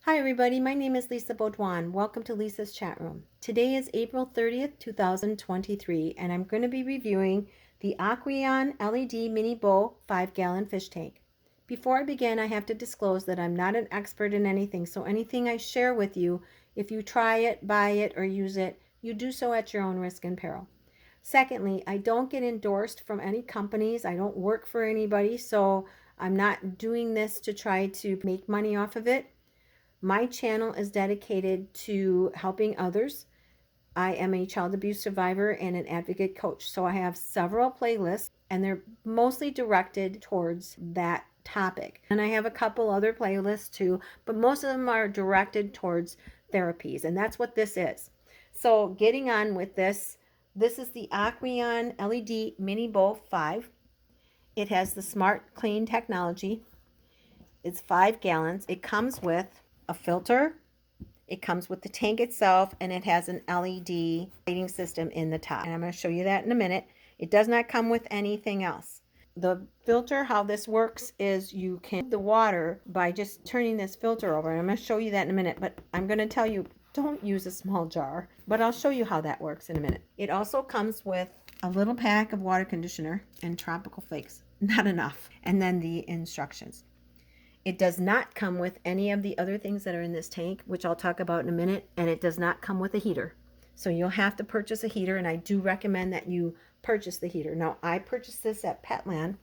Hi everybody, my name is Lisa Baudouin. Welcome to Lisa's Chat Room. Today is April 30th, 2023, and I'm going to be reviewing the Aqueon LED MiniBow 5-gallon fish tank. Before I begin, I have to disclose that I'm not an expert in anything, so anything I share with you, if you try it, buy it, or use it, you do so at your own risk and peril. Secondly, I don't get endorsed from any companies. I don't work for anybody, so I'm not doing this to try to make money off of it. My channel is dedicated to helping others. I am a child abuse survivor and an advocate coach. So I have several playlists and they're mostly directed towards that topic. And I have a couple other playlists too, but most of them are directed towards therapies. And that's what this is. So getting on with this, this is the Aqueon LED MiniBow 5. It has the Smart Clean technology. It's 5 gallons. It comes with a filter, it comes with the tank itself, and it has an LED lighting system in the top. And I'm going to show you that in a minute. It does not come with anything else. The filter, how this works is you can the water by just turning this filter over. And I'm going to show you that in a minute, but I'm going to tell you don't use a small jar, but I'll show you how that works in a minute. It also comes with a little pack of water conditioner and tropical flakes. Not enough. And then the instructions. It does not come with any of the other things that are in this tank, which I'll talk about in a minute, and it does not come with a heater. So you'll have to purchase a heater, and I do recommend that you purchase the heater. Now, I purchased this at Petland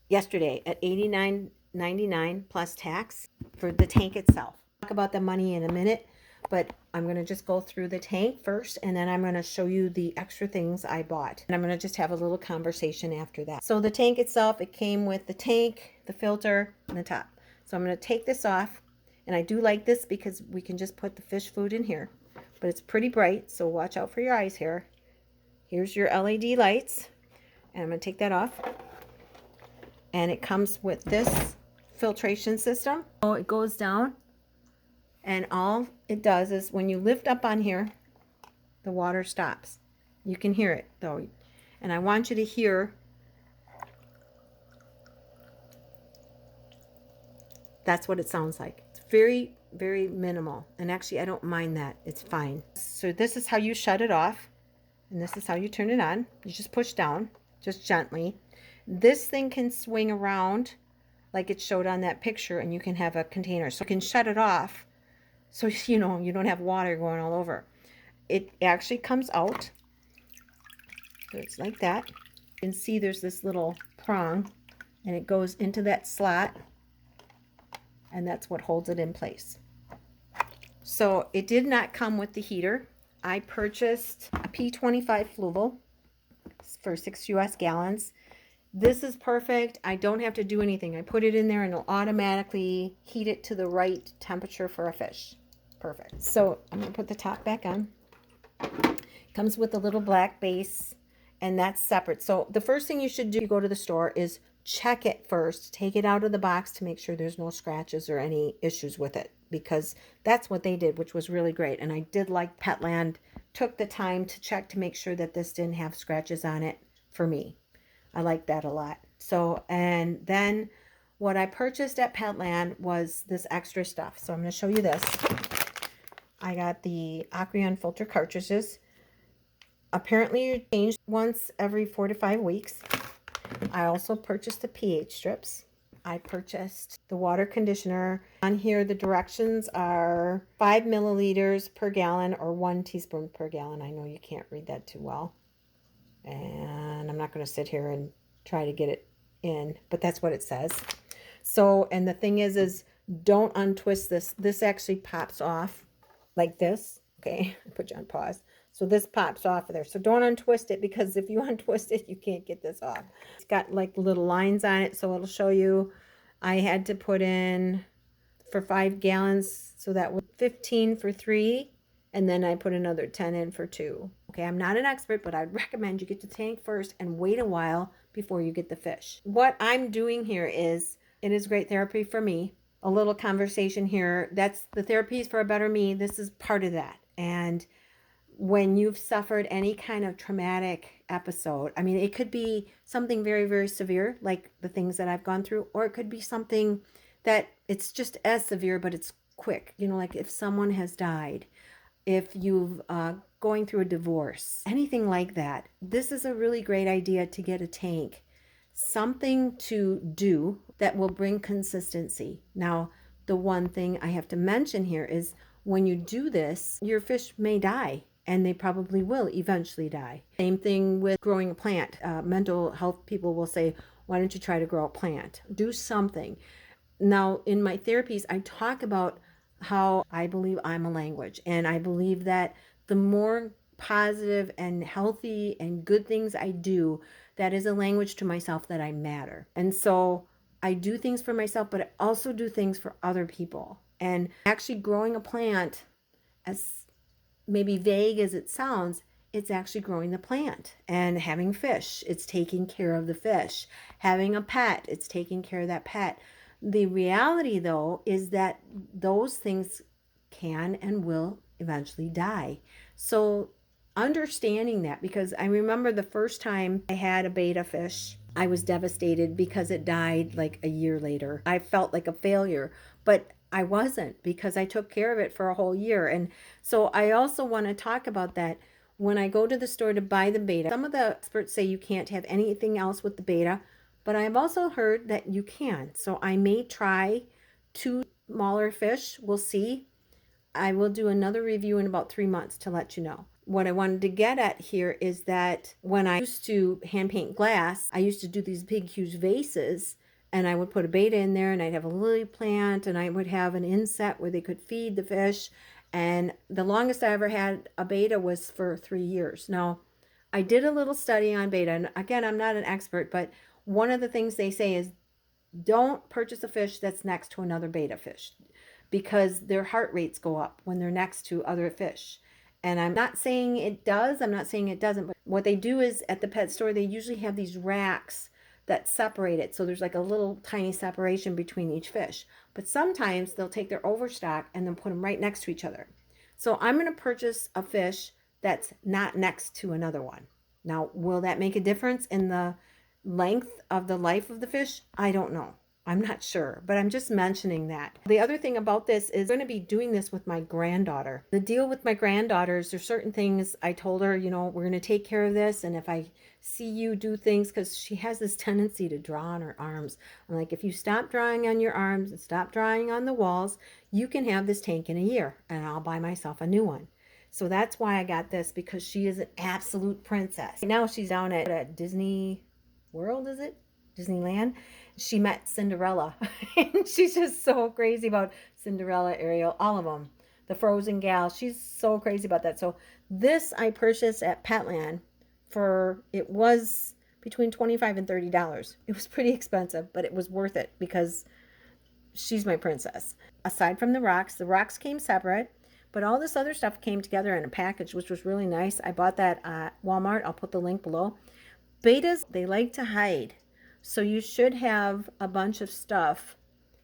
yesterday at $89.99 plus tax for the tank itself. I'll talk about the money in a minute, but I'm going to just go through the tank first, and then I'm going to show you the extra things I bought. And I'm going to just have a little conversation after that. So the tank itself, it came with the tank, the filter, and the top. So I'm going to take this off, and I do like this because we can just put the fish food in here, but it's pretty bright, so watch out for your eyes here. Here's your LED lights, and I'm going to take that off, and it comes with this filtration system. So it goes down, and all it does is when you lift up on here, the water stops. You can hear it though, and I want you to hear. That's what it sounds like. It's very, very minimal. And actually, I don't mind that. It's fine. So this is how you shut it off. And this is how you turn it on. You just push down, just gently. This thing can swing around like it showed on that picture, and you can have a container. So you can shut it off so you don't have water going all over. It actually comes out. So it's like that. You can see there's this little prong, and it goes into that slot. And that's what holds it in place. So it did not come with the heater. I purchased a P25 Fluval for 6 US gallons. This is perfect. I don't have to do anything. I put it in there and it'll automatically heat it to the right temperature for a fish. Perfect. So I'm going to put the top back on. Comes with a little black base, and that's separate. So the first thing you should do when you go to the store is check it first. Take it out of the box to make sure there's no scratches or any issues with it, because that's what they did, which was really great. And I did like Petland took the time to check to make sure that this didn't have scratches on it for me. I like that a lot. So, and then what I purchased at Petland was this extra stuff. So I'm going to show you this. I got the Aqueon filter cartridges. Apparently you change once every 4 to 5 weeks. I also purchased the pH strips. I purchased the water conditioner. On here, the directions are 5 milliliters per gallon or 1 teaspoon per gallon. I know you can't read that too well. And I'm not going to sit here and try to get it in, but that's what it says. So, and the thing is don't untwist this. This actually pops off like this. Okay, I put you on pause. So this pops off of there. So don't untwist it, because if you untwist it, you can't get this off. It's got like little lines on it, so it'll show you. I had to put in for 5 gallons, so that was 15 for 3, and then I put another 10 in for 2. Okay, I'm not an expert, but I'd recommend you get the tank first and wait a while before you get the fish. What I'm doing here is, it is great therapy for me. A little conversation here. That's the therapies for a better me. This is part of that. And when you've suffered any kind of traumatic episode, I mean, it could be something very, very severe, like the things that I've gone through, or it could be something that it's just as severe, but it's quick. You know, like if someone has died, if you've going through a divorce, anything like that, this is a really great idea to get a tank. Something to do that will bring consistency. Now, the one thing I have to mention here is when you do this, your fish may die, and they probably will eventually die. Same thing with growing a plant. Mental health people will say, why don't you try to grow a plant? Do something. Now, in my therapies, I talk about how I believe I'm a language, and I believe that the more positive and healthy and good things I do, that is a language to myself that I matter. And so I do things for myself, but I also do things for other people. And actually growing a plant, as maybe vague as it sounds, it's actually growing the plant. And having fish, it's taking care of the fish. Having a pet, it's taking care of that pet. The reality, though, is that those things can and will eventually die. So understanding that, because I remember the first time I had a betta fish, I was devastated because it died like a year later. I felt like a failure, but I wasn't, because I took care of it for a whole year. And so I also want to talk about that. When I go to the store to buy the betta, some of the experts say you can't have anything else with the betta, but I've also heard that you can. So I may try 2 smaller fish. We'll see. I will do another review in about 3 months to let you know. What I wanted to get at here is that when I used to hand paint glass, I used to do these big, huge vases, and I would put a betta in there, and I'd have a lily plant, and I would have an inset where they could feed the fish. And the longest I ever had a betta was for 3 years. Now, I did a little study on betta, and again, I'm not an expert, but one of the things they say is don't purchase a fish that's next to another betta fish, because their heart rates go up when they're next to other fish. And I'm not saying it does, I'm not saying it doesn't, but what they do is at the pet store, they usually have these racks that separate it. So there's like a little tiny separation between each fish. But sometimes they'll take their overstock and then put them right next to each other. So I'm going to purchase a fish that's not next to another one. Now, will that make a difference in the length of the life of the fish? I don't know. I'm not sure, but I'm just mentioning that. The other thing about this is I'm going to be doing this with my granddaughter. The deal with my granddaughters, there's certain things I told her, you know, we're going to take care of this. And if I see you do things, because she has this tendency to draw on her arms. I'm like, if you stop drawing on your arms and stop drawing on the walls, you can have this tank in a year and I'll buy myself a new one. So that's why I got this, because she is an absolute princess. Now she's down at Disney World, is it? Disneyland. She met Cinderella. And she's just so crazy about Cinderella, Ariel, all of them. The Frozen gal. She's so crazy about that. So this I purchased at Petland for, it was between $25 and $30. It was pretty expensive, but it was worth it because she's my princess. Aside from the rocks came separate, but all this other stuff came together in a package, which was really nice. I bought that at Walmart. I'll put the link below. Bettas, they like to hide. So you should have a bunch of stuff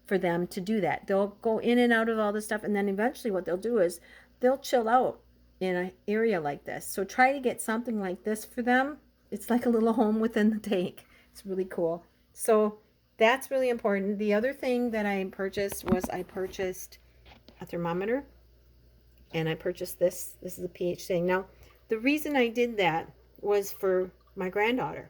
for them to do that. They'll go in and out of all this stuff, and then eventually what they'll do is they'll chill out in an area like this. So try to get something like this for them. It's like a little home within the tank. It's really cool. So that's really important. The other thing that I purchased was I purchased a thermometer, and I purchased this. This is a pH thing. Now, the reason I did that was for my granddaughter,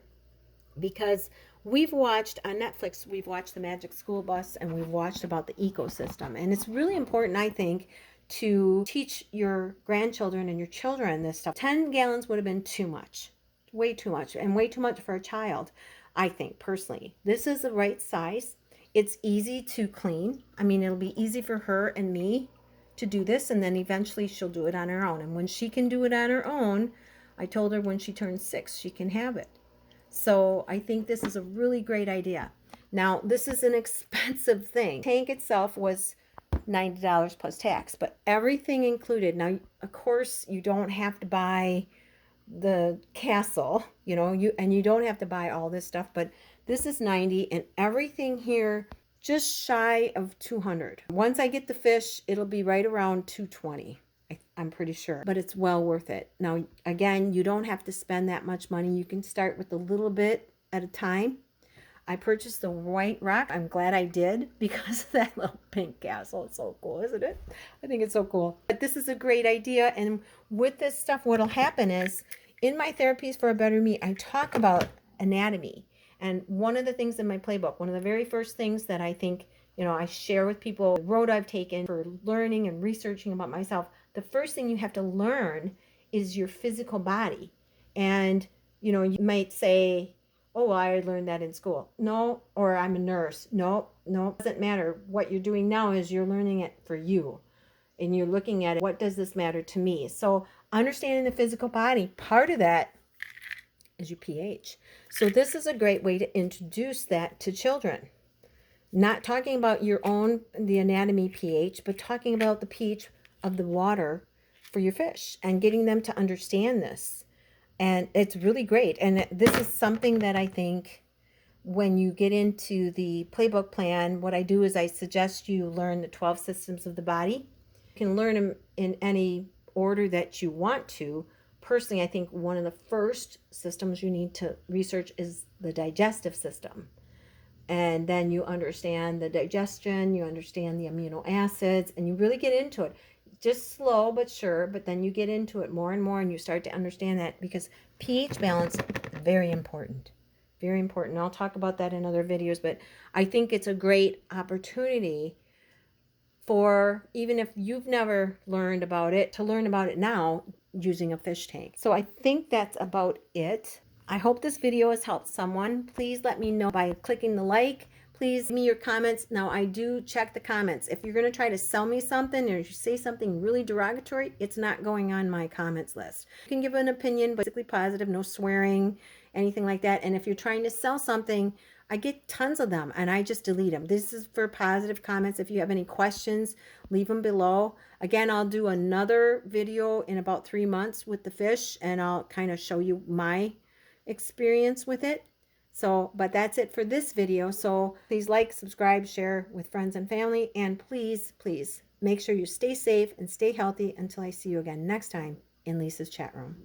because we've watched on Netflix, we've watched The Magic School Bus, and we've watched about the ecosystem. And it's really important, I think, to teach your grandchildren and your children this stuff. 10 gallons would have been too much, way too much, and way too much for a child, I think, personally. This is the right size. It's easy to clean. I mean, it'll be easy for her and me to do this, and then eventually she'll do it on her own. And when she can do it on her own, I told her when she turns 6, she can have it. So I think this is a really great idea. Now, this is an expensive thing. The tank itself was $90 plus tax, but everything included. Now, of course, you don't have to buy the castle, you know, you don't have to buy all this stuff, but this is $90, and everything here just shy of $200. Once I get the fish, it'll be right around $220. I'm pretty sure, but it's well worth it. Now, again, you don't have to spend that much money. You can start with a little bit at a time. I purchased the white rock. I'm glad I did because of that little pink castle. It's so cool, isn't it? I think it's so cool. But this is a great idea. And with this stuff, what'll happen is in my Therapies for a Better Me, I talk about anatomy. And one of the things in my playbook, one of the very first things that I think, I share with people, the road I've taken for learning and researching about myself, the first thing you have to learn is your physical body. And, you might say, oh, well, I learned that in school. No, or I'm a nurse. No, it doesn't matter. What you're doing now is you're learning it for you. And you're looking at it, what does this matter to me? So understanding the physical body, part of that is your pH. So this is a great way to introduce that to children. Not talking about the anatomy pH, but talking about the pH of the water for your fish and getting them to understand this. And it's really great. And this is something that I think when you get into the playbook plan, what I do is I suggest you learn the 12 systems of the body. You can learn them in any order that you want to. Personally, I think one of the first systems you need to research is the digestive system. And then you understand the digestion, you understand the amino acids, and you really get into it. Just slow but sure, but then you get into it more and more, and you start to understand that, because pH balance is very important. Very important. I'll talk about that in other videos, but I think it's a great opportunity for, even if you've never learned about it, to learn about it now using a fish tank. So I think that's about it. I hope this video has helped someone. Please let me know by clicking the like. Please leave me your comments. Now, I do check the comments. If you're going to try to sell me something or you say something really derogatory, it's not going on my comments list. You can give an opinion, but basically positive, no swearing, anything like that. And if you're trying to sell something, I get tons of them and I just delete them. This is for positive comments. If you have any questions, leave them below. Again, I'll do another video in about 3 months with the fish, and I'll kind of show you my experience with it. So, but that's it for this video. So please like, subscribe, share with friends and family, and please make sure you stay safe and stay healthy until I see you again next time in Lisa's chat room.